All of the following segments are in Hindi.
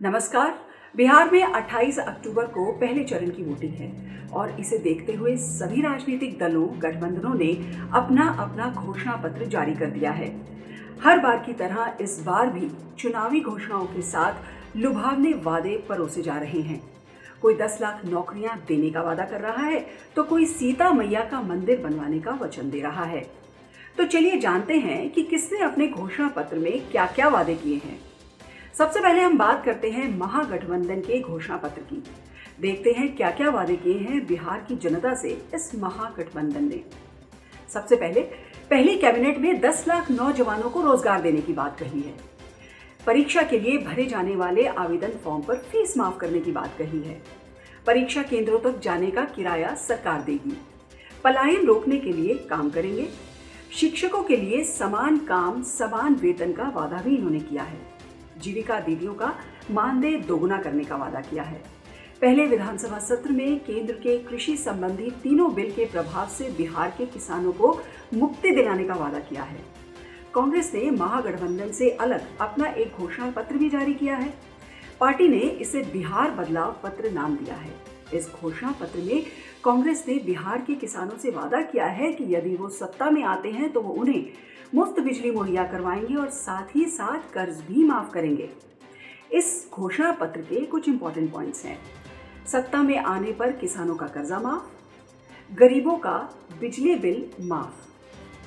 नमस्कार। बिहार में 28 अक्टूबर को पहले चरण की वोटिंग है और इसे देखते हुए सभी राजनीतिक दलों, गठबंधनों ने अपना अपना घोषणा पत्र जारी कर दिया है। हर बार की तरह इस बार भी चुनावी घोषणाओं के साथ लुभावने वादे परोसे जा रहे हैं। कोई 10 लाख नौकरियां देने का वादा कर रहा है तो कोई सीता मैया का मंदिर बनवाने का वचन दे रहा है। तो चलिए जानते हैं कि किसने अपने घोषणा पत्र में क्या क्या वादे किए हैं। सबसे पहले हम बात करते हैं महागठबंधन के घोषणा पत्र की। देखते हैं क्या क्या वादे किए हैं बिहार की जनता से इस महागठबंधन ने। सबसे पहले पहली कैबिनेट में 10 लाख नौजवानों को रोजगार देने की बात कही है। परीक्षा के लिए भरे जाने वाले आवेदन फॉर्म पर फीस माफ करने की बात कही है। परीक्षा केंद्रों तक जाने का किराया सरकार देगी। पलायन रोकने के लिए काम करेंगे। शिक्षकों के लिए समान काम समान वेतन का वादा भी इन्होंने किया है। जीविका दीदियों का मानदेय दोगुना करने का वादा किया है। पहले विधानसभा सत्र में केंद्र के कृषि संबंधी तीनों बिल के प्रभाव से बिहार के किसानों को मुक्ति दिलाने का वादा किया है। कांग्रेस ने महागठबंधन से अलग अपना एक घोषणा पत्र भी जारी किया है। पार्टी ने इसे बिहार बदलाव पत्र नाम दिया है। इस घोषणा पत्र में कांग्रेस ने बिहार के किसानों से वादा किया है कि यदि वो सत्ता में आते हैं तो वो उन्हें मुफ्त बिजली मुहैया करवाएंगे और साथ ही साथ कर्ज भी माफ करेंगे। इस घोषणा पत्र के कुछ इंपॉर्टेंट पॉइंट्स हैं। सत्ता में आने पर किसानों का कर्जा माफ, गरीबों का बिजली बिल माफ,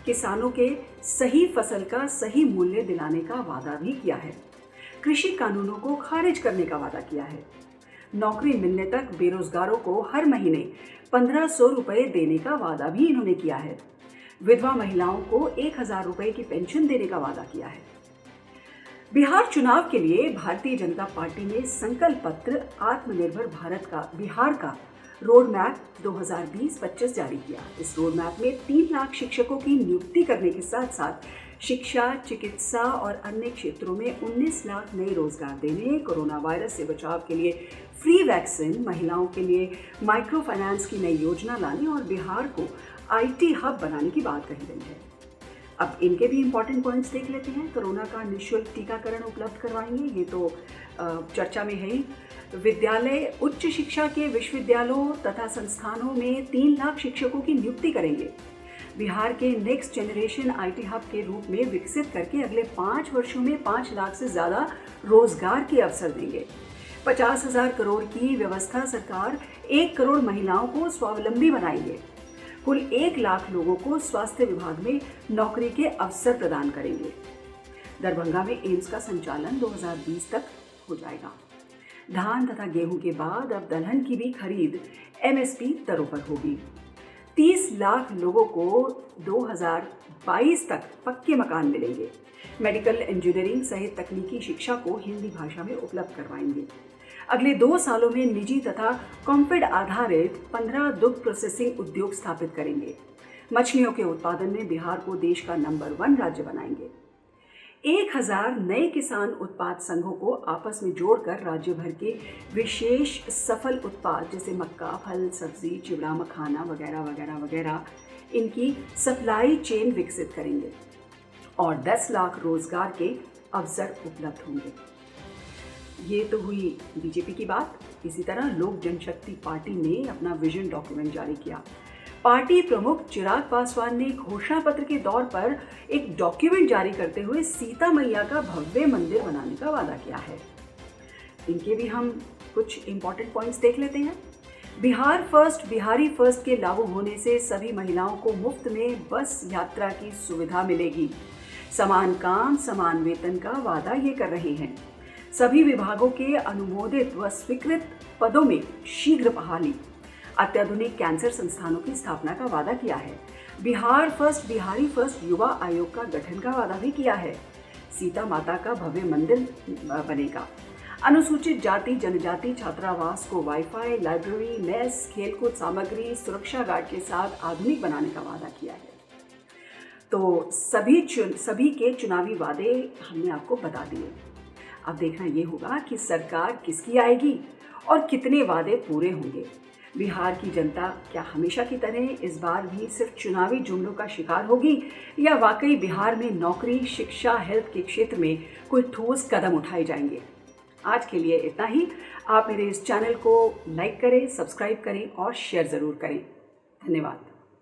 किसानों के सही फसल का सही मूल्य दिलाने का वादा भी किया है। कृषि कानूनों को खारिज करने का वादा किया है। नौकरी मिलने तक बेरोजगारों को हर महीने 1500 रुपए देने का वादा भी इन्होंने किया है। विधवा महिलाओं को 1000 रुपए की पेंशन देने का वादा किया है। बिहार चुनाव के लिए भारतीय जनता पार्टी ने संकल्प पत्र आत्मनिर्भर भारत का बिहार का रोड मैप 2020-25 जारी किया। इस रोड मैप में 3 लाख शिक्षकों की नियुक्ति करने के साथ साथ शिक्षा, चिकित्सा और अन्य क्षेत्रों में 19 लाख नए रोजगार देने, कोरोना वायरस से बचाव के लिए फ्री वैक्सीन, महिलाओं के लिए माइक्रो फाइनेंस की नई योजना लाने और बिहार को IT हब बनाने की बात कही गई है। अब इनके भी इम्पोर्टेंट पॉइंट्स देख लेते हैं। कोरोना का निःशुल्क टीकाकरण उपलब्ध करवाएंगे, ये तो चर्चा में है ही। विद्यालय, उच्च शिक्षा के विश्वविद्यालयों तथा संस्थानों में 3 लाख शिक्षकों की नियुक्ति करेंगे। बिहार के नेक्स्ट जनरेशन IT हब के रूप में विकसित करके अगले 5 वर्षों में 5 लाख से ज़्यादा रोजगार के अवसर देंगे। 50,000 करोड़ की व्यवस्था सरकार 1 करोड़ महिलाओं को स्वावलंबी बनाएंगे। कुल 1 लाख लोगों को स्वास्थ्य विभाग में नौकरी के अवसर प्रदान करेंगे। दरभंगा में एम्स का संचालन 2020 तक हो जाएगा। धान तथा गेहूं के बाद अब दलहन की भी खरीद MSP दरों पर होगी। 30 लाख लोगों को 2022 तक पक्के मकान मिलेंगे। मेडिकल इंजीनियरिंग सहित तकनीकी शिक्षा को हिंदी भाषा में उपलब्ध करवाएंगे। अगले 2 सालों में निजी तथा कॉम्पेड आधारित 15 दुग्ध प्रोसेसिंग उद्योग स्थापित करेंगे। मछलियों के उत्पादन में बिहार को देश का नंबर 1 राज्य बनाएंगे। 1000 नए किसान उत्पाद संघों को आपस में जोड़कर राज्य भर के विशेष सफल उत्पाद जैसे मक्का, फल, सब्जी, चिवड़ा, मखाना वगैरह वगैरह वगैरह इनकी सप्लाई चेन विकसित करेंगे और 10 लाख रोजगार के अवसर उपलब्ध होंगे। ये तो हुई बीजेपी की बात। इसी तरह लोक जनशक्ति पार्टी ने अपना विजन डॉक्यूमेंट जारी किया। पार्टी प्रमुख चिराग पासवान ने घोषणा पत्र के दौर पर एक डॉक्यूमेंट जारी करते हुए सीता मैया का भव्य मंदिर बनाने का वादा किया है। इनके भी हम कुछ इंपॉर्टेंट पॉइंट्स देख लेते हैं। बिहार फर्स्ट, बिहारी फर्स्ट के लागू होने से सभी महिलाओं को मुफ्त में बस यात्रा की सुविधा मिलेगी। समान काम समान वेतन का वादा ये कर रहे हैं। सभी विभागों के अनुमोदित व स्वीकृत पदों में शीघ्र बहाली। अत्याधुनिक कैंसर संस्थानों की स्थापना का वादा किया है। बिहार फर्स्ट, बिहारी फर्स्ट युवा आयोग का गठन का वादा भी किया है। सीता माता का भव्य मंदिर बनेगा। अनुसूचित जाति जनजाति छात्रावास को वाईफाई, लाइब्रेरी, मेस, खेलकूद सामग्री, सुरक्षा गार्ड के साथ आधुनिक बनाने का वादा किया है। तो सभी के चुनावी वादे हमने आपको बता दिए। अब देखना ये होगा कि सरकार किसकी आएगी और कितने वादे पूरे होंगे। बिहार की जनता क्या हमेशा की तरह इस बार भी सिर्फ चुनावी जुमलों का शिकार होगी या वाकई बिहार में नौकरी, शिक्षा, हेल्थ के क्षेत्र में कोई ठोस कदम उठाए जाएंगे? आज के लिए इतना ही। आप मेरे इस चैनल को लाइक करें, सब्सक्राइब करें और शेयर ज़रूर करें। धन्यवाद।